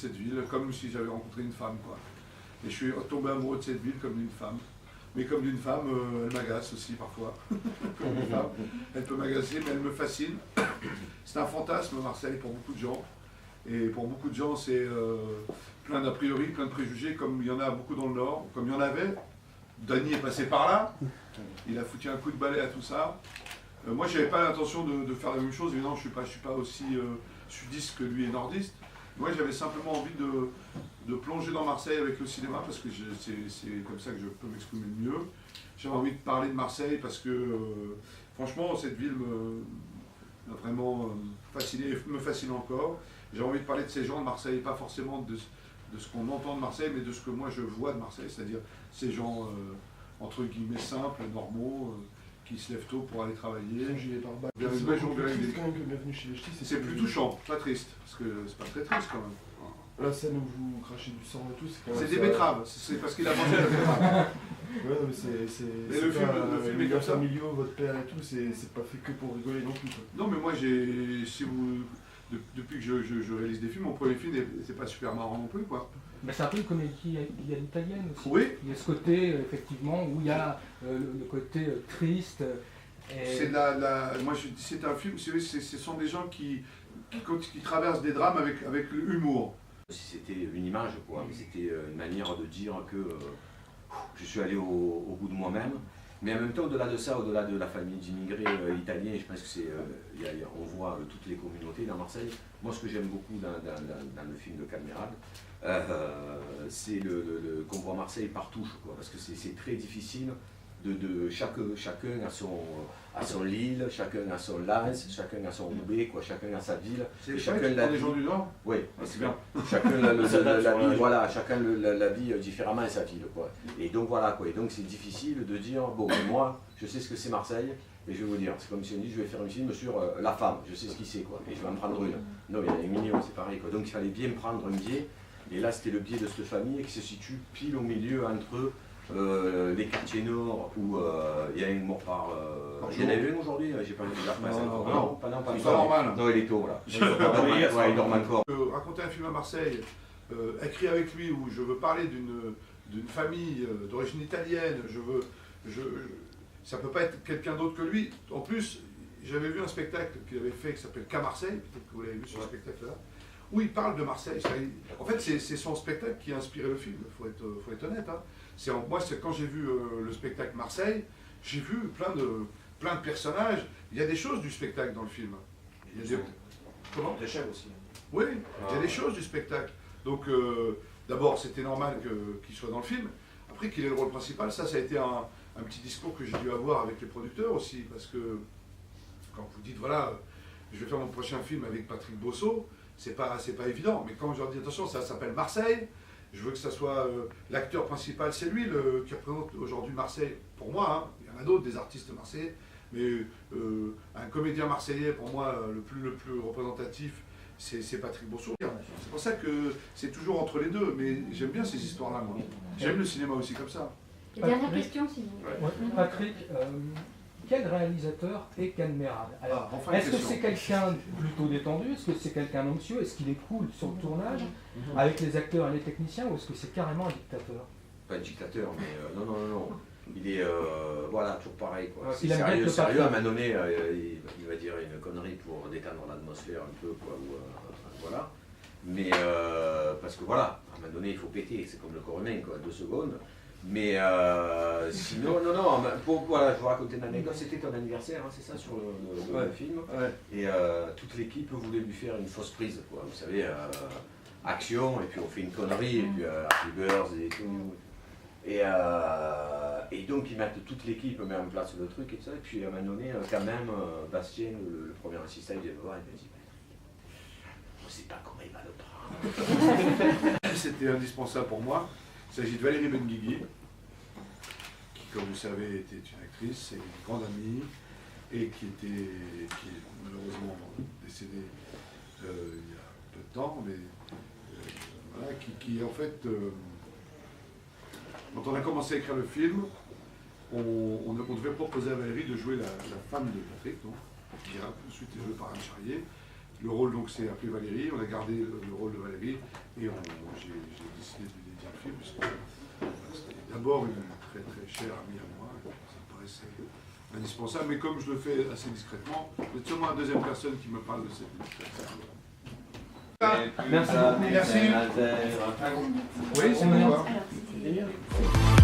cette ville, comme si j'avais rencontré une femme, quoi. Et je suis tombé amoureux de cette ville comme d'une femme. Mais comme d'une femme, elle m'agace aussi parfois. Comme une femme, elle peut m'agacer, mais elle me fascine. C'est un fantasme, Marseille, pour beaucoup de gens. Et pour beaucoup de gens, c'est plein d'a priori, plein de préjugés, comme il y en a beaucoup dans le Nord, comme il y en avait. Dany est passé par là, il a foutu un coup de balai à tout ça. Moi, je n'avais pas l'intention de faire la même chose, évidemment, je ne suis pas aussi sudiste que lui et nordiste. Moi, j'avais simplement envie de plonger dans Marseille avec le cinéma, parce que c'est comme ça que je peux m'exprimer le mieux. J'avais envie de parler de Marseille, parce que, franchement, cette ville m'a vraiment fasciné, et me fascine encore. J'ai envie de parler de ces gens de Marseille, pas forcément de ce qu'on entend de Marseille, mais de ce que moi je vois de Marseille, c'est-à-dire ces gens, entre guillemets, simples, normaux, qui se lèvent tôt pour aller travailler. C'est plus touchant, pas triste, parce que c'est pas très triste quand même. La scène où vous crachez du sang et tout, c'est quand même. C'est des betteraves, c'est parce qu'il a mangé la betterave. Ouais, non, mais c'est. Le film est comme ça. Familiaux, votre père et tout, c'est pas fait que pour rigoler non plus, quoi. Non, mais moi, depuis que je réalise des films, mon premier film, c'est pas super marrant non plus, quoi. Mais c'est un peu une comédie à l'italienne aussi. Oui. Il y a ce côté, effectivement, où il y a le côté triste. C'est moi, je dis, c'est un film, ce sont des gens qui traversent des drames avec l'humour. Si c'était une image, quoi, mais c'était une manière de dire que je suis allé au bout de moi-même. Mais en même temps, au-delà de ça, au-delà de la famille d'immigrés italiens, je pense que c'est, on voit toutes les communautés dans Marseille. Moi, ce que j'aime beaucoup dans le film de Calmerade, c'est qu'on voit Marseille par touche, quoi, parce que c'est très difficile. Chacun a son Lille, chacun a son Lens, chacun a son Roubaix, quoi, chacun a sa ville. C'est chacun des gens du Nord. Oui, c'est bien. Chacun la vie, voilà, chacun la vit différemment à sa ville, quoi. Et donc voilà, quoi. Et donc c'est difficile de dire, bon, moi, je sais ce que c'est Marseille, et je vais vous dire, c'est comme si on dit, je vais faire un film sur la femme, je sais ce qu'il c'est, quoi, et je vais en prendre une. Non, il y en a un million, c'est pareil, quoi. Donc il fallait bien prendre un biais, et là c'était le biais de cette famille qui se situe pile au milieu entre les quartiers nord où il y a une mort par. Il y en avait une aujourd'hui, j'ai pas vu la presse. Non, pas c'est pas normal. Non, il est tôt là. Il dort encore. Raconter un film à Marseille, écrit avec lui, où je veux parler d'une famille d'origine italienne, ça peut pas être quelqu'un d'autre que lui. En plus, j'avais vu un spectacle qu'il avait fait qui s'appelle Qu'à Marseille, peut-être que vous l'avez vu ce spectacle-là, où il parle de Marseille. En fait, c'est son spectacle qui a inspiré le film, il faut être honnête. Hein. Moi, quand j'ai vu le spectacle Marseille, j'ai vu plein de personnages. Il y a des choses du spectacle dans le film. Il y a Comment ? Des chèvres aussi. Oui, il y a des choses du spectacle. Donc, d'abord, c'était normal qu'il soit dans le film. Après, qu'il ait le rôle principal, ça a été un petit discours que j'ai dû avoir avec les producteurs aussi. Parce que quand vous dites, voilà, je vais faire mon prochain film avec Patrick Bosso, c'est pas évident. Mais quand je leur dis, attention, ça s'appelle Marseille, je veux que ça soit l'acteur principal, c'est lui qui représente aujourd'hui Marseille, pour moi, hein. Il y en a d'autres, des artistes marseillais, mais un comédien marseillais, pour moi, le plus représentatif, c'est Patrick Bosso. C'est pour ça que c'est toujours entre les deux, mais j'aime bien ces histoires-là, moi. J'aime le cinéma aussi comme ça. Et dernière question, si vous voulez. Patrick, quel réalisateur est Calmerade? Alors, enfin est-ce que c'est quelqu'un plutôt détendu? Est-ce que c'est quelqu'un d'anxieux? Est-ce qu'il est cool sur le tournage avec les acteurs et les techniciens? Ou est-ce que c'est carrément un dictateur? Pas un dictateur, mais non. Il est, voilà, toujours pareil, quoi. Ouais, C'est sérieux, à un moment donné, il va dire une connerie pour détendre l'atmosphère un peu, quoi, voilà. Mais, parce que voilà, à un moment donné, il faut péter, c'est comme le corps humain, quoi, 2 secondes. Mais sinon, voilà, je vous raconte une anecdote, c'était ton anniversaire, hein, c'est ça, sur le film. Ouais. Et toute l'équipe voulait lui faire une fausse prise, quoi. Vous savez, action, et puis on fait une connerie, et puis Happy Birthday et tout. Et donc ils mettent toute l'équipe, met en place le truc et tout ça, et puis à un moment donné, quand même, Bastien, le premier assistant, il vient me voir, il me dit, on ne sait pas comment il va le prendre. C'était indispensable pour moi. Il s'agit de Valérie Benguigui, qui, comme vous savez, était une actrice, c'est une grande amie, et qui est malheureusement décédée il y a peu de temps, mais voilà, qui en fait, quand on a commencé à écrire le film, on devait proposer à Valérie de jouer la femme de Patrick, donc, qui a ensuite été jouée par Anne Charrier. Le rôle donc c'est appelé Valérie, on a gardé le rôle de Valérie et j'ai décidé de lui dédier un film puisque c'était d'abord une très très chère amie à moi, ça me paraissait indispensable, mais comme je le fais assez discrètement, vous êtes sûrement la deuxième personne qui me parle de cette film. Merci beaucoup. Merci. Oui, c'est bon. Alors, c'était...